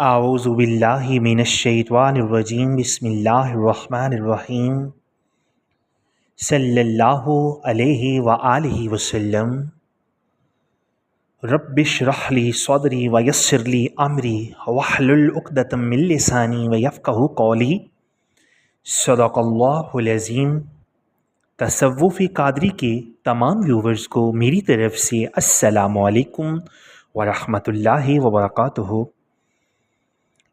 اعوذ باللہ من الشیطان الرجیم بسم اللہ الرحمن الرحیم صلی اللہ علیہ وآلہ وسلم رب اشرح لی صدری ویسر لی امری واحلل عقدۃ من لسانی ویفقہوا قولی صدق اللہ العظیم۔ تصوف قادری کے تمام ویورز کو میری طرف سے السلام علیکم ورحمۃ اللہ وبرکاتہ۔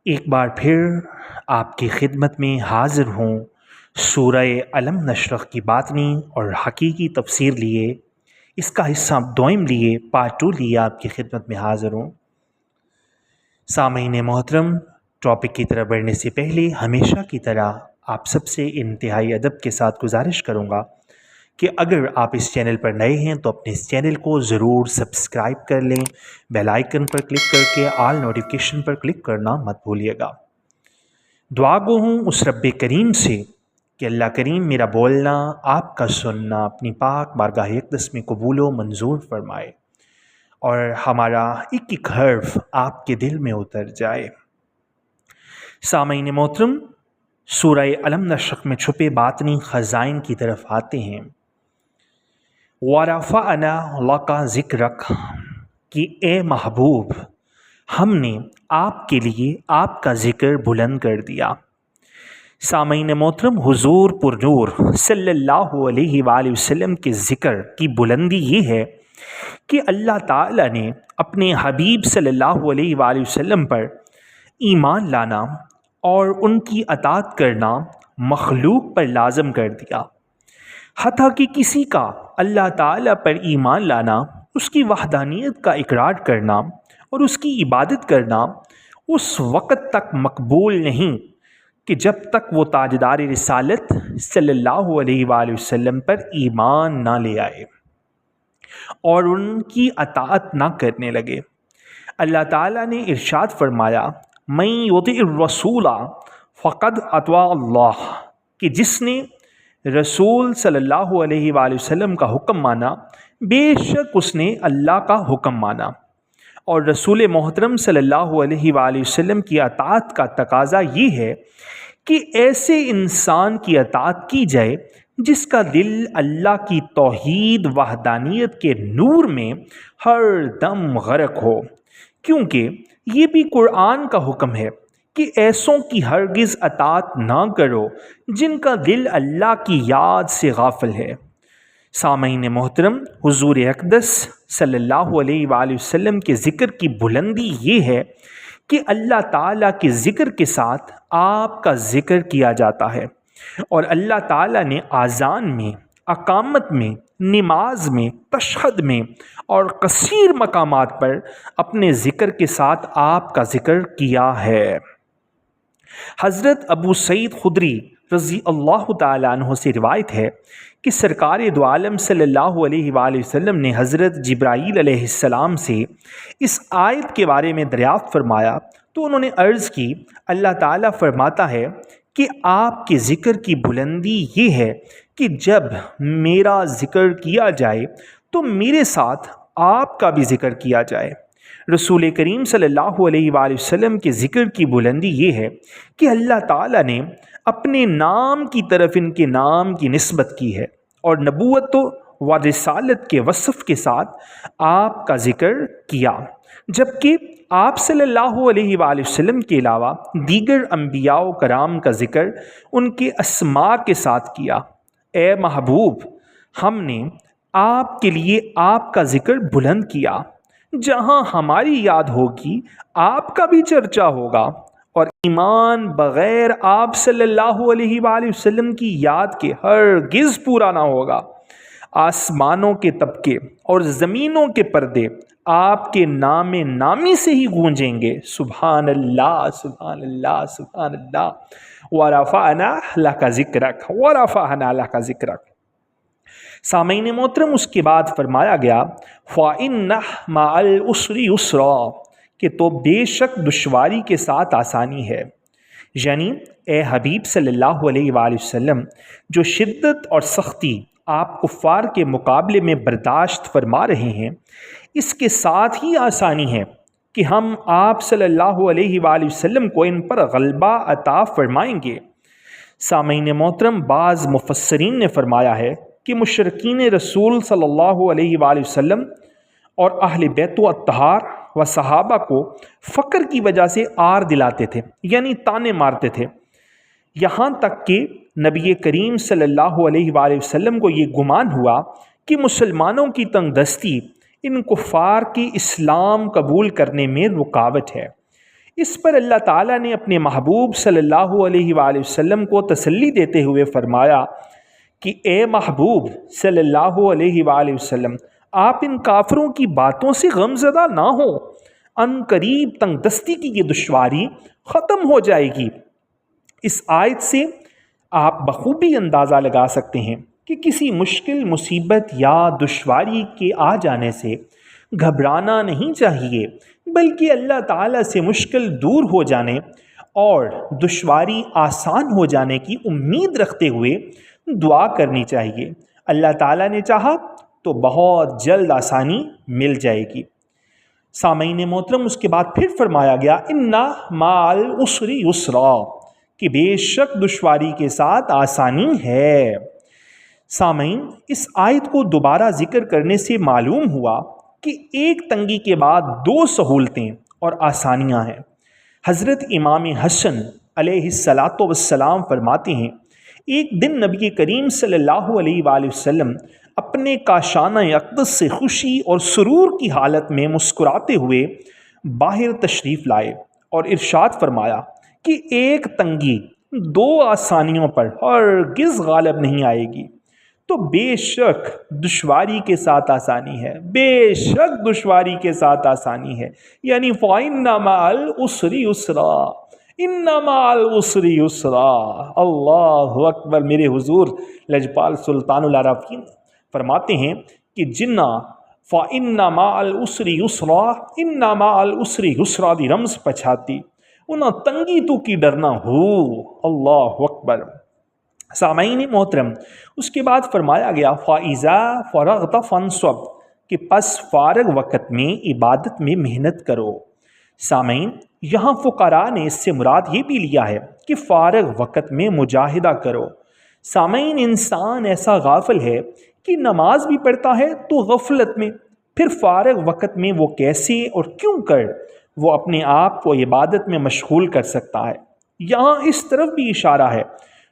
ایک بار پھر آپ کی خدمت میں حاضر ہوں سورہ علم نشرح کی باطنی اور حقیقی تفسیر لیے، اس کا حصہ دوئم لیے، پارٹ 2 لیے آپ کی خدمت میں حاضر ہوں۔ سامعین محترم، ٹاپک کی طرف بڑھنے سے پہلے ہمیشہ کی طرح آپ سب سے انتہائی ادب کے ساتھ گزارش کروں گا کہ اگر آپ اس چینل پر نئے ہیں تو اپنے اس چینل کو ضرور سبسکرائب کر لیں، بیل آئیکن پر کلک کر کے آل نوٹیفیکیشن پر کلک کرنا مت بھولیے گا۔ دعا گو ہوں اس رب کریم سے کہ اللہ کریم میرا بولنا، آپ کا سننا اپنی پاک بارگاہ اقدس میں قبول و منظور فرمائے اور ہمارا ایک ایک حرف آپ کے دل میں اتر جائے۔ سامعین محترم، سورہ علم نشرح میں چھپے باطنی خزائن کی طرف آتے ہیں۔ وَرَفَعْنَا لَكَ ذِكْرَكَ کہ اے محبوب، ہم نے آپ کے لیے آپ کا ذکر بلند کر دیا۔ سامعین محترم، حضور پرنور صلی اللہ علیہ وآلہ وسلم کے ذکر کی بلندی یہ ہے کہ اللہ تعالیٰ نے اپنے حبیب صلی اللہ علیہ وآلہ وسلم پر ایمان لانا اور ان کی اطاعت کرنا مخلوق پر لازم کر دیا۔ حتیٰ کہ کسی کا اللہ تعالیٰ پر ایمان لانا، اس کی وحدانیت کا اقرار کرنا اور اس کی عبادت کرنا اس وقت تک مقبول نہیں کہ جب تک وہ تاجدار رسالت صلی اللہ علیہ وآلہ وسلم پر ایمان نہ لے آئے اور ان کی اطاعت نہ کرنے لگے۔ اللہ تعالیٰ نے ارشاد فرمایا، مَن یُطِعِ الرَّسُولَ فَقَدْ اطاع اللہ کہ جس نے رسول صلی اللہ علیہ وآلہ وسلم کا حکم مانا، بے شک اس نے اللہ کا حکم مانا۔ اور رسول محترم صلی اللہ علیہ وآلہ وسلم کی اطاعت کا تقاضا یہ ہے کہ ایسے انسان کی اطاعت کی جائے جس کا دل اللہ کی توحید وحدانیت کے نور میں ہر دم غرق ہو، کیونکہ یہ بھی قرآن کا حکم ہے کہ ایسوں کی ہرگز اطاعت نہ کرو جن کا دل اللہ کی یاد سے غافل ہے۔ سامعین محترم، حضور اقدس صلی اللہ علیہ وآلہ وسلم کے ذکر کی بلندی یہ ہے کہ اللہ تعالیٰ کے ذکر کے ساتھ آپ کا ذکر کیا جاتا ہے، اور اللہ تعالیٰ نے آذان میں، اقامت میں، نماز میں، تشہد میں اور کثیر مقامات پر اپنے ذکر کے ساتھ آپ کا ذکر کیا ہے۔ حضرت ابو سعید خدری رضی اللہ تعالیٰ عنہ سے روایت ہے کہ سرکار دو عالم صلی اللہ علیہ وآلہ وسلم نے حضرت جبرائیل علیہ السلام سے اس آیت کے بارے میں دریافت فرمایا تو انہوں نے عرض کی، اللہ تعالیٰ فرماتا ہے کہ آپ کے ذکر کی بلندی یہ ہے کہ جب میرا ذکر کیا جائے تو میرے ساتھ آپ کا بھی ذکر کیا جائے۔ رسول کریم صلی اللہ علیہ وآلہ وسلم کے ذکر کی بلندی یہ ہے کہ اللہ تعالیٰ نے اپنے نام کی طرف ان کے نام کی نسبت کی ہے اور نبوت و رسالت کے وصف کے ساتھ آپ کا ذکر کیا، جبکہ آپ صلی اللہ علیہ وآلہ وسلم کے علاوہ دیگر انبیاء و کرام کا ذکر ان کے اسماء کے ساتھ کیا۔ اے محبوب، ہم نے آپ کے لیے آپ کا ذکر بلند کیا، جہاں ہماری یاد ہوگی آپ کا بھی چرچا ہوگا، اور ایمان بغیر آپ صلی اللہ علیہ وآلہ وسلم کی یاد کے ہرگز پورا نہ ہوگا۔ آسمانوں کے طبقے اور زمینوں کے پردے آپ کے نام نامی سے ہی گونجیں گے، سبحان اللہ، سبحان اللہ، سبحان اللہ۔ وَرَفَعْنَا لَكَ ذِكْرَكَ وَرَفَعْنَا لَكَ ذِكْرَكَ۔ سامعین محترم، اس کے بعد فرمایا گیا، فَإِنَّ مَعَ الْعُسْرِ يُسْرًا کہ تو بے شک دشواری کے ساتھ آسانی ہے، یعنی اے حبیب صلی اللہ علیہ وآلہ وسلم، جو شدت اور سختی آپ کفار کے مقابلے میں برداشت فرما رہے ہیں، اس کے ساتھ ہی آسانی ہے کہ ہم آپ صلی اللہ علیہ وآلہ وسلم کو ان پر غلبہ عطا فرمائیں گے۔ سامعین محترم، بعض مفسرین نے فرمایا ہے کہ مشرکین رسول صلی اللہ علیہ وآلہ وسلم اور اہل بیت و اطہار و صحابہ کو فقر کی وجہ سے آر دلاتے تھے، یعنی تانے مارتے تھے، یہاں تک کہ نبی کریم صلی اللہ علیہ وآلہ وسلم کو یہ گمان ہوا کہ مسلمانوں کی تنگ دستی ان کفار کی اسلام قبول کرنے میں رکاوٹ ہے۔ اس پر اللہ تعالیٰ نے اپنے محبوب صلی اللہ علیہ وآلہ وسلم کو تسلی دیتے ہوئے فرمایا کہ اے محبوب صلی اللہ علیہ وآلہ وسلم، آپ ان کافروں کی باتوں سے غم زدہ نہ ہو، ان قریب تنگ دستی کی یہ دشواری ختم ہو جائے گی۔ اس آیت سے آپ بخوبی اندازہ لگا سکتے ہیں کہ کسی مشکل مصیبت یا دشواری کے آ جانے سے گھبرانا نہیں چاہیے، بلکہ اللہ تعالیٰ سے مشکل دور ہو جانے اور دشواری آسان ہو جانے کی امید رکھتے ہوئے دعا کرنی چاہیے۔ اللہ تعالیٰ نے چاہا تو بہت جلد آسانی مل جائے گی۔ سامعین محترم، اس کے بعد پھر فرمایا گیا اِنَّ مَعَ الْعُسْرِ یُسْرًا، کہ بے شک دشواری کے ساتھ آسانی ہے۔ سامعین، اس آیت کو دوبارہ ذکر کرنے سے معلوم ہوا کہ ایک تنگی کے بعد دو سہولتیں اور آسانیاں ہیں۔ حضرت امام حسن علیہ السلام فرماتے ہیں، ایک دن نبی کریم صلی اللہ علیہ وآلہ وسلم اپنے کاشانہ اقدس سے خوشی اور سرور کی حالت میں مسکراتے ہوئے باہر تشریف لائے اور ارشاد فرمایا کہ ایک تنگی دو آسانیوں پر ہرگز غالب نہیں آئے گی، تو بے شک دشواری کے ساتھ آسانی ہے، بے شک دشواری کے ساتھ آسانی ہے، یعنی فَإِنَّ مَعَ الْعُسْرِ يُسْرًا، اِنَّ مَعَ الْعُسْرِ يُسْرًا۔ اللہ اکبر۔ میرے حضور لجپال سلطان العارفین فرماتے ہیں کہ جنہ فَإِنَّ مَعَ الْعُسْرِ يُسْرًا، اِنَّ مَعَ الْعُسْرِ يُسْرًا دی رمز پچھاتی انہاں تنگی تو کی ڈرنا ہو۔ اللہ اکبر۔ سامعین محترم، اس کے بعد فرمایا گیا فَإِذَا فَرَغْتَ فَانْصَبْ، کہ پس فارغ وقت میں عبادت میں محنت کرو۔ سامعین، یہاں فقراء نے اس سے مراد یہ بھی لیا ہے کہ فارغ وقت میں مجاہدہ کرو۔ سامعین، انسان ایسا غافل ہے کہ نماز بھی پڑھتا ہے تو غفلت میں، پھر فارغ وقت میں وہ کیسے اور کیوں کر وہ اپنے آپ کو عبادت میں مشغول کر سکتا ہے۔ یہاں اس طرف بھی اشارہ ہے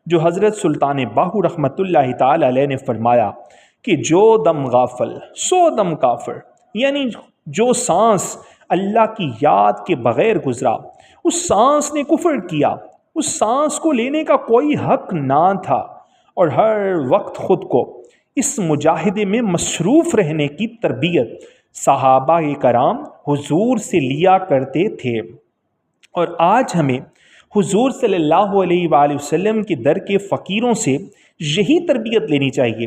جو حضرت سلطان باہو رحمۃ اللہ تعالی علیہ نے فرمایا کہ جو دم غافل سو دم کافر، یعنی جو سانس اللہ کی یاد کے بغیر گزرا اس سانس نے کفر کیا، اس سانس کو لینے کا کوئی حق نہ تھا، اور ہر وقت خود کو اس مجاہدے میں مصروف رہنے کی تربیت صحابہ کرام حضور سے لیا کرتے تھے، اور آج ہمیں حضور صلی اللہ علیہ وآلہ وسلم کے در کے فقیروں سے یہی تربیت لینی چاہیے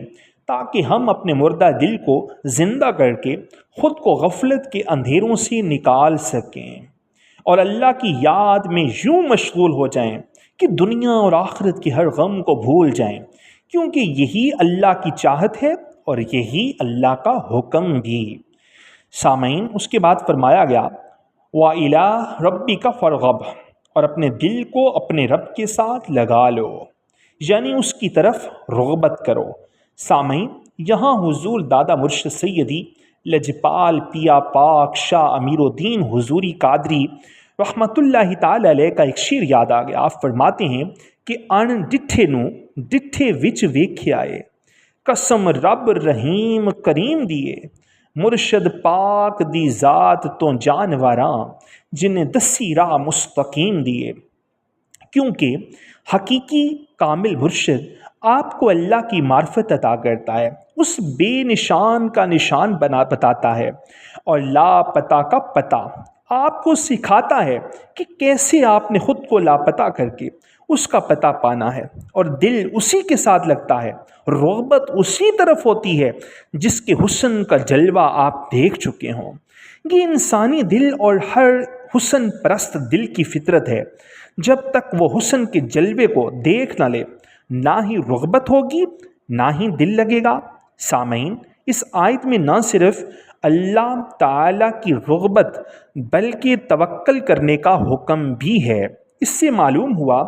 تاکہ ہم اپنے مردہ دل کو زندہ کر کے خود کو غفلت کے اندھیروں سے نکال سکیں اور اللہ کی یاد میں یوں مشغول ہو جائیں کہ دنیا اور آخرت کے ہر غم کو بھول جائیں، کیونکہ یہی اللہ کی چاہت ہے اور یہی اللہ کا حکم بھی۔ سامعین، اس کے بعد فرمایا گیا وَإِلَىٰ رَبِّكَ فَارْغَب، اور اپنے دل کو اپنے رب کے ساتھ لگا لو، یعنی اس کی طرف رغبت کرو۔ سامعین، یہاں حضور دادا مرشد سیدی لجپال پیا پاک شاہ امیر الدین حضوری قادری رحمت اللہ تعالی علیہ کا ایک شعر یاد آ گیا۔ آپ فرماتے ہیں کہ ان ڈٹھے نو ڈٹھے وچ ویکھیا اے، قسم رب رحیم کریم دیے، مرشد پاک دی ذات تو جانوراں جنہیں دسی راہ مستقیم دیے۔ کیونکہ حقیقی کامل مرشد آپ کو اللہ کی معرفت عطا کرتا ہے، اس بے نشان کا نشان بتاتا ہے، اور لاپتہ کا پتہ آپ کو سکھاتا ہے کہ کیسے آپ نے خود کو لاپتہ کر کے اس کا پتہ پانا ہے، اور دل اسی کے ساتھ لگتا ہے، رغبت اسی طرف ہوتی ہے جس کے حسن کا جلوہ آپ دیکھ چکے ہوں۔ یہ انسانی دل اور ہر حسن پرست دل کی فطرت ہے، جب تک وہ حسن کے جلوے کو دیکھ نہ لے نہ ہی رغبت ہوگی نہ ہی دل لگے گا۔ سامعین، اس آیت میں نہ صرف اللہ تعالیٰ کی رغبت بلکہ توکل کرنے کا حکم بھی ہے۔ اس سے معلوم ہوا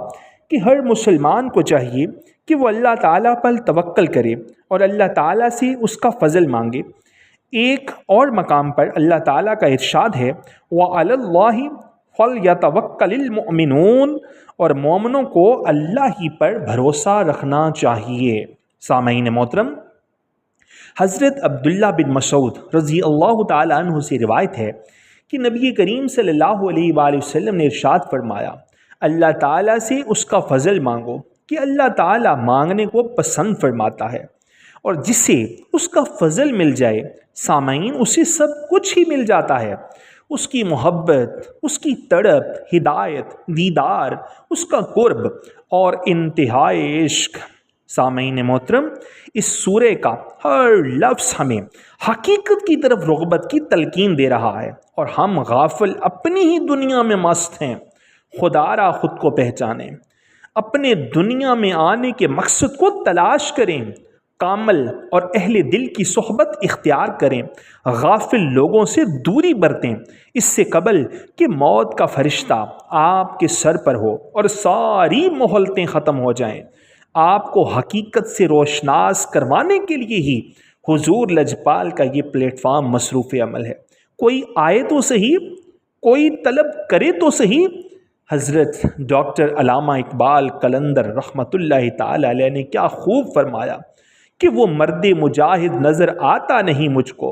کہ ہر مسلمان کو چاہیے کہ وہ اللہ تعالیٰ پر توکل کرے اور اللہ تعالیٰ سے اس کا فضل مانگے۔ ایک اور مقام پر اللہ تعالیٰ کا ارشاد ہے وَعَلَى اللَّهِ فَلْيَتَوَكَّلِ الْمُؤْمِنُونَ، اور مومنوں کو اللہ ہی پر بھروسہ رکھنا چاہیے۔ سامعین محترم، حضرت عبداللہ بن مسعود رضی اللہ تعالیٰ عنہ سے روایت ہے کہ نبی کریم صلی اللہ علیہ وآلہ وسلم نے ارشاد فرمایا اللہ تعالیٰ سے اس کا فضل مانگو کہ اللہ تعالیٰ مانگنے کو پسند فرماتا ہے، اور جسے اس کا فضل مل جائے سامعین اسے سب کچھ ہی مل جاتا ہے۔ اس کی محبت، اس کی تڑپ، ہدایت، دیدار، اس کا قرب اور انتہائی عشق۔ سامعین محترم، اس سورہ کا ہر لفظ ہمیں حقیقت کی طرف رغبت کی تلقین دے رہا ہے، اور ہم غافل اپنی ہی دنیا میں مست ہیں۔ خدا را خود کو پہچانیں، اپنے دنیا میں آنے کے مقصد کو تلاش کریں، کامل اور اہل دل کی صحبت اختیار کریں، غافل لوگوں سے دوری برتیں، اس سے قبل کہ موت کا فرشتہ آپ کے سر پر ہو اور ساری مہلتیں ختم ہو جائیں۔ آپ کو حقیقت سے روشناس کروانے کے لیے ہی حضور لجپال کا یہ پلیٹ فارم مصروف عمل ہے۔ کوئی آئے تو صحیح، کوئی طلب کرے تو صحیح۔ حضرت ڈاکٹر علامہ اقبال قلندر رحمۃ اللہ تعالی علیہ نے کیا خوب فرمایا کہ وہ مرد مجاہد نظر آتا نہیں مجھ کو،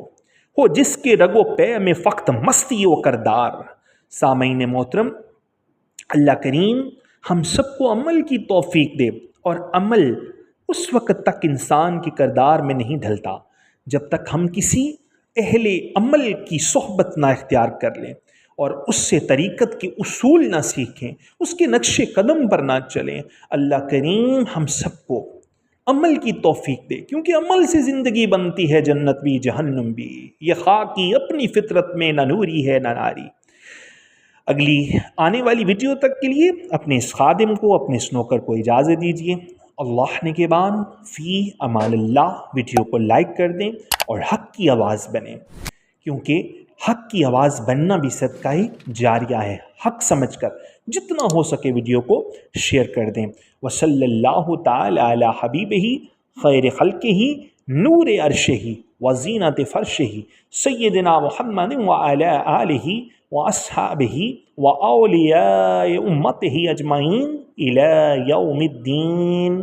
ہو جس کے رگ و پے میں فقط مستی و کردار۔ سامعین محترم، اللہ کریم ہم سب کو عمل کی توفیق دے، اور عمل اس وقت تک انسان کے کردار میں نہیں ڈھلتا جب تک ہم کسی اہل عمل کی صحبت نہ اختیار کر لیں اور اس سے طریقت کے اصول نہ سیکھیں، اس کے نقش قدم پر نہ چلیں۔ اللہ کریم ہم سب کو عمل کی توفیق دے، کیونکہ عمل سے زندگی بنتی ہے، جنت بھی جہنم بھی۔ یہ خاکی اپنی فطرت میں نہ نوری ہے نہ ناری۔ اگلی آنے والی ویڈیو تک کے لیے اپنے اس خادم کو، اپنے اس نوکر کو اجازت دیجیے۔ اللہ نگہبان، فی امان اللہ۔ ویڈیو کو لائک کر دیں اور حق کی آواز بنیں، کیونکہ حق کی آواز بننا بھی صدقہ جاریہ ہے۔ حق سمجھ کر جتنا ہو سکے ویڈیو کو شیئر کر دیں۔ وصلی اللہ تعالی علی حبیبہ خیر خلقہ نور عرشہ وزینت فرشہ سیدنا محمد وعلی آلہ واصحابہ واولیاء امتہ اجمعین الی یوم الدین۔